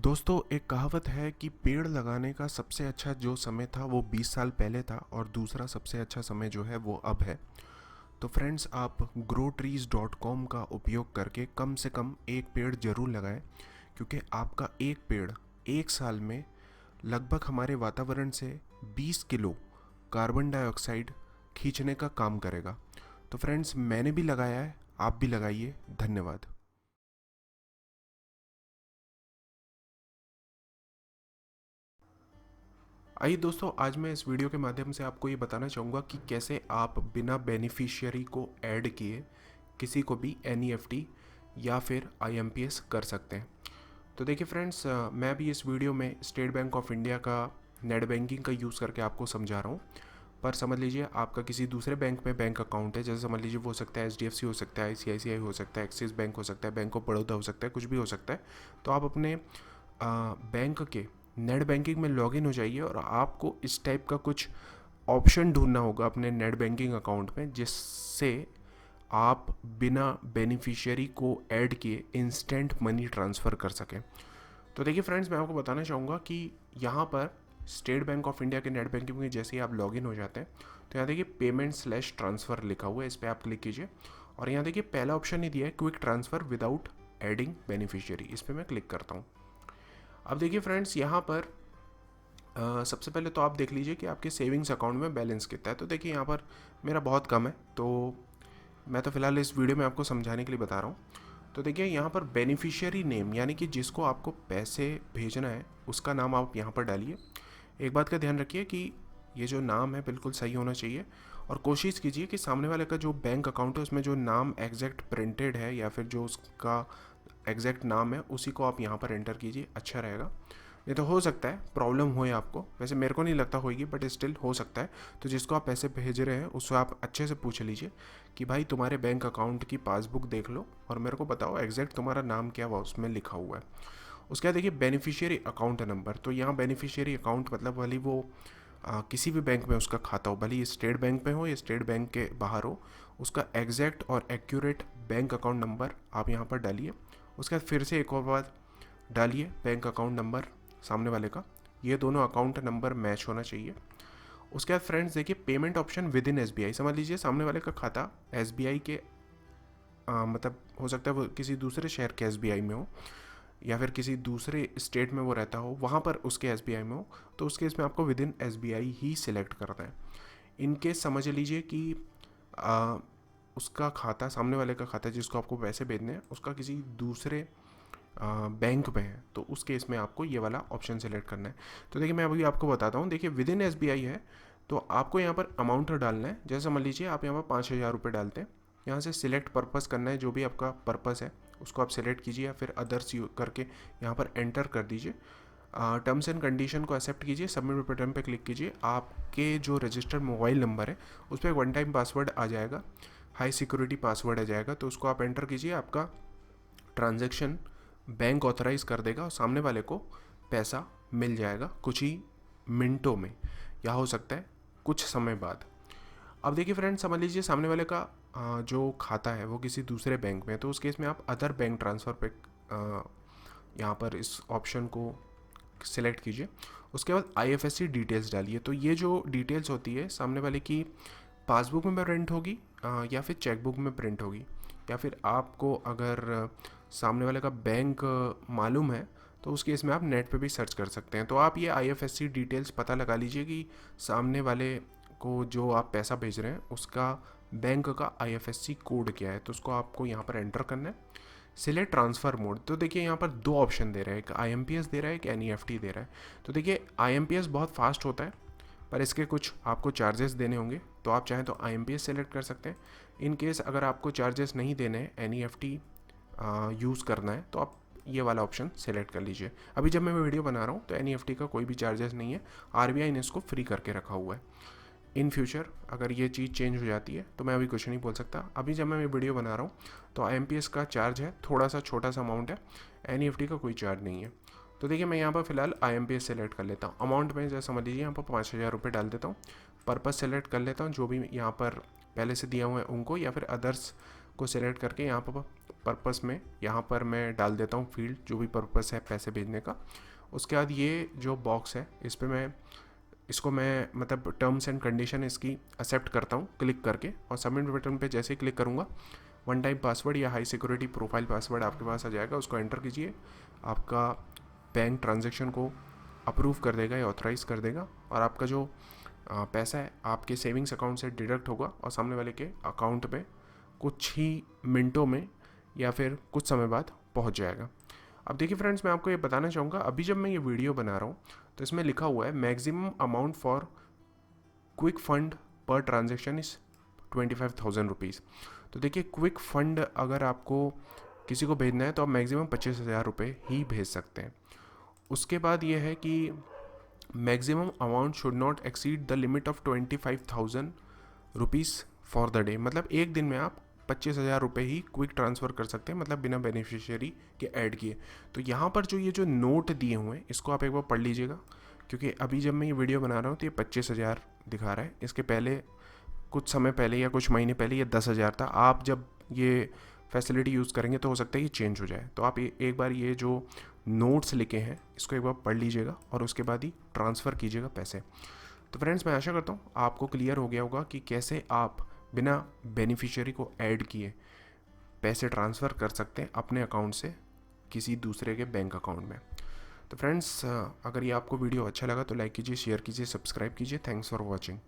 दोस्तों, एक कहावत है कि पेड़ लगाने का सबसे अच्छा जो समय था वो 20 साल पहले था और दूसरा सबसे अच्छा समय जो है वो अब है। तो फ्रेंड्स, आप growtrees.com का उपयोग करके कम से कम एक पेड़ ज़रूर लगाएं, क्योंकि आपका एक पेड़ एक साल में लगभग हमारे वातावरण से 20 किलो कार्बन डाइऑक्साइड खींचने का काम करेगा। तो फ्रेंड्स, मैंने भी लगाया है, आप भी लगाइए। धन्यवाद। आइए दोस्तों, आज मैं इस वीडियो के माध्यम से आपको ये बताना चाहूँगा कि कैसे आप बिना बेनिफिशियरी को ऐड किए किसी को भी एनईएफटी या फिर आईएमपीएस कर सकते हैं। तो देखिए फ्रेंड्स, मैं भी इस वीडियो में स्टेट बैंक ऑफ इंडिया का नेट बैंकिंग का यूज़ करके आपको समझा रहा हूँ। पर समझ लीजिए आपका किसी दूसरे बैंक में बैंक अकाउंट है, जैसे समझ लीजिए वो हो सकता है एचडीएफसी हो सकता है, आईसीआईसीआई हो सकता है, एक्सिस बैंक हो सकता है, बैंक ऑफ बड़ौदा हो सकता है, कुछ भी हो सकता है। तो आप अपने बैंक के नेट बैंकिंग में लॉगिन हो जाइए और आपको इस टाइप का कुछ ऑप्शन ढूंढना होगा अपने नेट बैंकिंग अकाउंट में, जिससे आप बिना बेनिफिशियरी को ऐड किए इंस्टेंट मनी ट्रांसफ़र कर सकें। तो देखिए फ्रेंड्स, मैं आपको बताना चाहूँगा कि यहाँ पर स्टेट बैंक ऑफ इंडिया के नेट बैंकिंग में जैसे ही आप लॉगिन हो जाते हैं तो यहाँ देखिए पेमेंट/ट्रांसफ़र लिखा हुआ है, इस पर आप क्लिक कीजिए और यहाँ देखिए पहला ऑप्शन ही दिया है quick transfer without adding beneficiary. इस पर मैं क्लिक करता हूँ। अब देखिए फ्रेंड्स, यहाँ पर सबसे पहले तो आप देख लीजिए कि आपके सेविंग्स अकाउंट में बैलेंस कितना है। तो देखिए यहाँ पर मेरा बहुत कम है, तो मैं तो फ़िलहाल इस वीडियो में आपको समझाने के लिए बता रहा हूँ। तो देखिए यहाँ पर बेनिफिशियरी नेम, यानी कि जिसको आपको पैसे भेजना है उसका नाम आप यहाँ पर डालिए। एक बात का ध्यान रखिए कि ये जो नाम है बिल्कुल सही होना चाहिए और कोशिश कीजिए कि सामने वाले का जो बैंक अकाउंट है उसमें जो नाम एग्जैक्ट प्रिंटेड है या फिर जो उसका एग्जैक्ट नाम है उसी को आप यहाँ पर एंटर कीजिए, अच्छा रहेगा। नहीं तो हो सकता है प्रॉब्लम होए आपको, वैसे मेरे को नहीं लगता होगी बट स्टिल हो सकता है। तो जिसको आप पैसे भेज रहे हैं उससे आप अच्छे से पूछ लीजिए कि भाई तुम्हारे बैंक अकाउंट की पासबुक देख लो और मेरे को बताओ एग्जैक्ट तुम्हारा नाम क्या हुआ उसमें लिखा हुआ है। उसके बाद देखिए बेनिफिशियरी अकाउंट नंबर। तो यहाँ बेनिफिशियरी अकाउंट मतलब भले वो किसी भी बैंक में उसका खाता हो, भले ये स्टेट बैंक में हो या स्टेट बैंक के बाहर हो, उसका एग्जैक्ट और एक्यूरेट बैंक अकाउंट नंबर आप यहाँ पर डालिए। उसके बाद फिर से एक और बार डालिए बैंक अकाउंट नंबर सामने वाले का, ये दोनों अकाउंट नंबर मैच होना चाहिए। उसके बाद फ्रेंड्स देखिए payment option with in SBI. समझ लीजिए सामने वाले का खाता एसबीआई के मतलब हो सकता है वो किसी दूसरे शहर के एसबीआई में हो या फिर किसी दूसरे स्टेट में वो रहता हो, वहाँ पर उसके एसबीआई में हो, तो उस केस में आपको with in SBI he select करना है। इन केस समझ लीजिए कि आ, उसका खाता, सामने वाले का खाता जिसको आपको पैसे भेजने हैं उसका किसी दूसरे बैंक में है, तो उस केस में आपको ये वाला ऑप्शन सेलेक्ट करना है। तो देखिए मैं अभी आपको बताता हूँ। देखिए विद इन एसबीआई है तो आपको यहाँ पर अमाउंट डालना है। जैसे मान लीजिए आप यहाँ पर 5,000 रुपये डालते हैं, यहाँ से सिलेक्ट पर्पस करना है, जो भी आपका पर्पस है उसको आप सिलेक्ट कीजिए या फिर अदर्स करके यहाँ पर एंटर कर दीजिए। टर्म्स एंड कंडीशन को एक्सेप्ट कीजिए, सबमिट बटन पे क्लिक कीजिए। आपके जो रजिस्टर्ड मोबाइल नंबर है उस पर वन टाइम पासवर्ड आ जाएगा, हाई सिक्योरिटी पासवर्ड आ जाएगा, तो उसको आप एंटर कीजिए। आपका ट्रांजैक्शन बैंक ऑथराइज कर देगा और सामने वाले को पैसा मिल जाएगा कुछ ही मिनटों में, या हो सकता है कुछ समय बाद। अब देखिए फ्रेंड्स, समझ लीजिए सामने वाले का जो खाता है वो किसी दूसरे बैंक में है, तो उस केस में आप अदर बैंक ट्रांसफ़र पे यहाँ पर इस ऑप्शन को सिलेक्ट कीजिए। उसके बाद आईएफएससी डिटेल्स डालिए। तो ये जो डिटेल्स होती है सामने वाले की पासबुक में प्रिंट होगी या फिर चेकबुक में प्रिंट होगी, या फिर आपको अगर सामने वाले का बैंक मालूम है तो उस केस में आप नेट पे भी सर्च कर सकते हैं। तो आप ये आईएफएससी डिटेल्स पता लगा लीजिए कि सामने वाले को जो आप पैसा भेज रहे हैं उसका बैंक का आईएफएससी कोड क्या है, तो उसको आपको यहाँ पर एंटर करना है। Select transfer mode. तो देखिए यहाँ पर दो ऑप्शन दे रहा है, एक आईएमपीएस दे रहा है, एक एनईएफटी दे रहा है। तो देखिए आईएमपीएस बहुत फास्ट होता है पर इसके कुछ आपको चार्जेस देने होंगे, तो आप चाहें तो आईएमपीएस सेलेक्ट कर सकते हैं। इन केस अगर आपको चार्जेस नहीं देने हैं, एनईएफटी यूज़ करना है, तो आप ये वाला ऑप्शन सेलेक्ट कर लीजिए। अभी जब मैं वीडियो बना रहा हूँ तो एनईएफटी का कोई भी चार्जेस नहीं है, आरबीआई ने इसको फ्री करके रखा हुआ है। इन फ्यूचर अगर ये चीज़ चेंज हो जाती है तो मैं अभी कुछ नहीं बोल सकता। अभी जब मैं वीडियो बना रहा हूँ तो आईएमपीएस का चार्ज है, थोड़ा सा छोटा सा अमाउंट है, एनईएफटी का कोई चार्ज नहीं है। तो देखिए मैं यहाँ पर फिलहाल आईएमपीएस सेलेक्ट कर लेता हूँ। अमाउंट में जैसे समझ लीजिए यहाँ पर 5,000 रुपये डाल देता हूँ। पर्पस सेलेक्ट कर लेता हूँ, जो भी यहाँ पर पहले से दिया हुआ है उनको, या फिर अदर्स को सिलेक्ट करके यहाँ पर पर्पस में यहाँ पर मैं डाल देता हूँ फील्ड, जो भी पर्पस है पैसे भेजने का। उसके बाद ये जो बॉक्स है इस पर इसको मैं मतलब टर्म्स एंड कंडीशन इसकी एक्सेप्ट करता हूँ क्लिक करके, और सबमिट बटन पे जैसे ही क्लिक करूँगा वन टाइम पासवर्ड या हाई सिक्योरिटी प्रोफाइल पासवर्ड आपके पास आ जाएगा, उसको एंटर कीजिए। आपका बैंक ट्रांजैक्शन को अप्रूव कर देगा या ऑथराइज़ कर देगा, और आपका जो पैसा है आपके सेविंग्स अकाउंट से डिडक्ट होगा और सामने वाले के अकाउंट में कुछ ही मिनटों में या फिर कुछ समय बाद पहुंच जाएगा। अब देखिए फ्रेंड्स, मैं आपको ये बताना चाहूँगा, अभी जब मैं ये वीडियो बना रहा हूँ तो इसमें लिखा हुआ है maximum amount for quick fund per transaction is 25,000 rupees. तो देखिए क्विक फंड अगर आपको किसी को भेजना है तो आप मैक्सिमम 25,000 रुपये ही भेज सकते हैं। उसके बाद ये है कि maximum amount should not exceed the limit of 25,000 rupees for the day. मतलब एक दिन में आप 25,000 रुपये ही क्विक ट्रांसफ़र कर सकते हैं, मतलब बिना बेनिफिशियरी के ऐड किए। तो यहाँ पर जो ये जो नोट दिए हुए हैं इसको आप एक बार पढ़ लीजिएगा, क्योंकि अभी जब मैं ये वीडियो बना रहा हूँ तो ये 25,000 दिखा रहा है। इसके पहले कुछ समय पहले या कुछ महीने पहले ये 10,000 था। आप जब ये फैसिलिटी यूज़ करेंगे तो हो सकता है ये चेंज हो जाए। तो आप एक बार ये जो नोट्स लिखे हैं इसको एक बार पढ़ लीजिएगा और उसके बाद ही ट्रांसफ़र कीजिएगा पैसे। तो फ्रेंड्स, मैं आशा करता हूँ आपको क्लियर हो गया होगा कि कैसे आप बिना बेनिफिशियरी को ऐड किए पैसे ट्रांसफ़र कर सकते हैं अपने अकाउंट से किसी दूसरे के बैंक अकाउंट में। तो फ्रेंड्स, अगर ये आपको वीडियो अच्छा लगा तो लाइक कीजिए, शेयर कीजिए, सब्सक्राइब कीजिए। Thanks for watching.